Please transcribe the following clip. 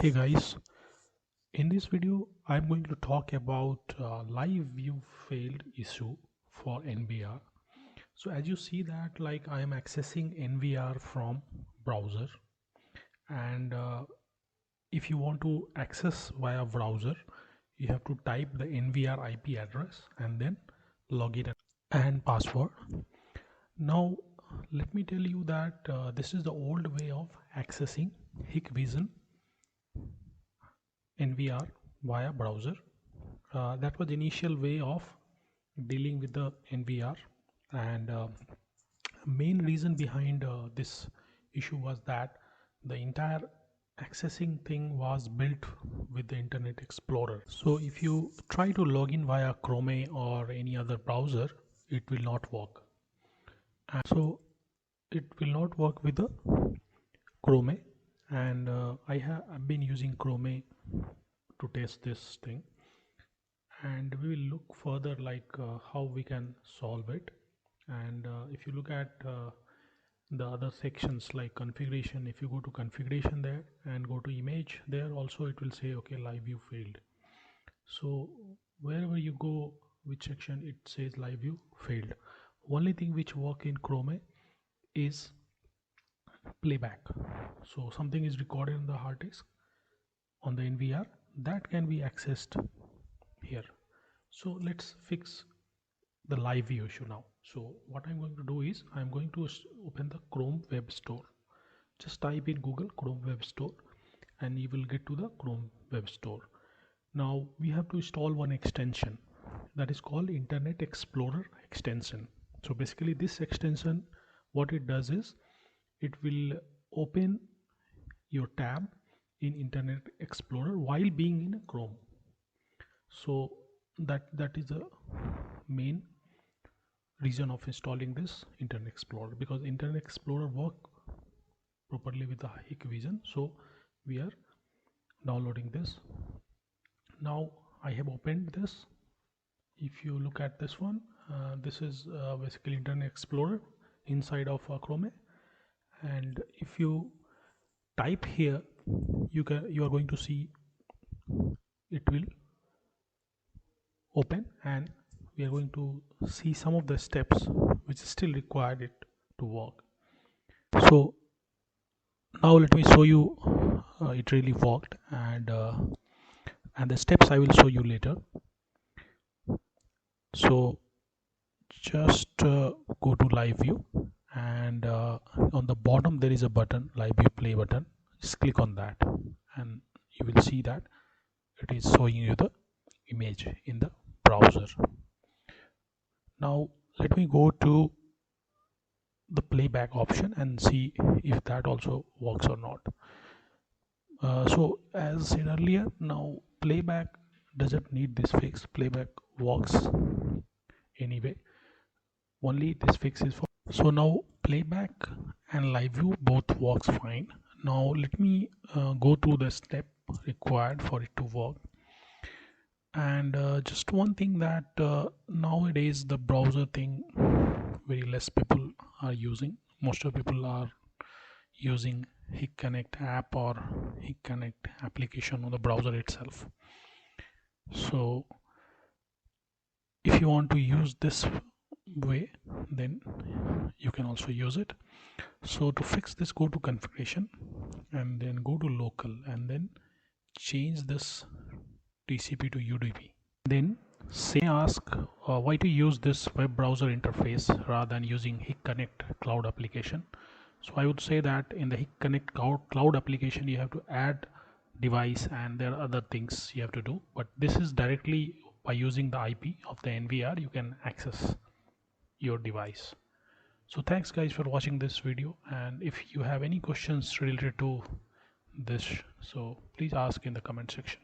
Hey guys, in this video I'm going to talk about live view failed issue for NVR. So as you see that I am accessing NVR from browser, and if you want to access via browser you have to type the NVR IP address and then login and password. Now let me tell you that this is the old way of accessing Hikvision NVR via browser. That was the initial way of dealing with the NVR, and main reason behind this issue was that the entire accessing thing was built with the Internet Explorer. So if you try to log in via Chrome or any other browser, it will not work. And so it will not work with the Chrome, and I've been using Chrome to test this thing, and we will look further how we can solve it. And if you look at the other sections like configuration, if you go to configuration there and go to image, there also it will say okay, live view failed. So wherever you go, which section, it says live view failed. Only thing which work in Chrome is playback. So something is recorded in the hard disk on the NVR that can be accessed here. So let's fix the live view issue now. So what I'm going to do is I'm going to open the Chrome Web Store. Just type in Google Chrome Web Store and you will get to the Chrome Web Store. Now we have to install one extension that is called Internet Explorer extension. So basically this extension, what it does is it will open your tab in Internet Explorer while being in Chrome. So that is the main reason of installing this Internet Explorer, because Internet Explorer work properly with the Hikvision. So we are downloading this. Now I have opened this. If you look at this one, this is basically Internet Explorer inside of Chrome, and if you type here, you are going to see it will open, and we are going to see some of the steps which still required it to work. So now let me show you it really worked, and the steps I will show you later. So just go to live view, and on the bottom there is a button, live view play button. Just click on that and you will see that it is showing you the image in the browser. Now let me go to the playback option and see if that also works or not. So as said earlier, now playback doesn't need this fix. Playback works anyway. Only this fix is for. So now playback and live view both works fine. Now let me go through the step required for it to work. And just one thing that nowadays the browser thing very less people are using. Most of people are using HikConnect app or HikConnect application on the browser itself. So if you want to use this way, then you can also use it. So to fix this, go to configuration and then go to local and then change this TCP to UDP. Then say ask why to use this web browser interface rather than using HikConnect cloud application. So I would say that in the HikConnect cloud application you have to add device and there are other things you have to do, but this is directly by using the IP of the NVR you can access your device. So thanks guys for watching this video, and if you have any questions related to this, so please ask in the comment section.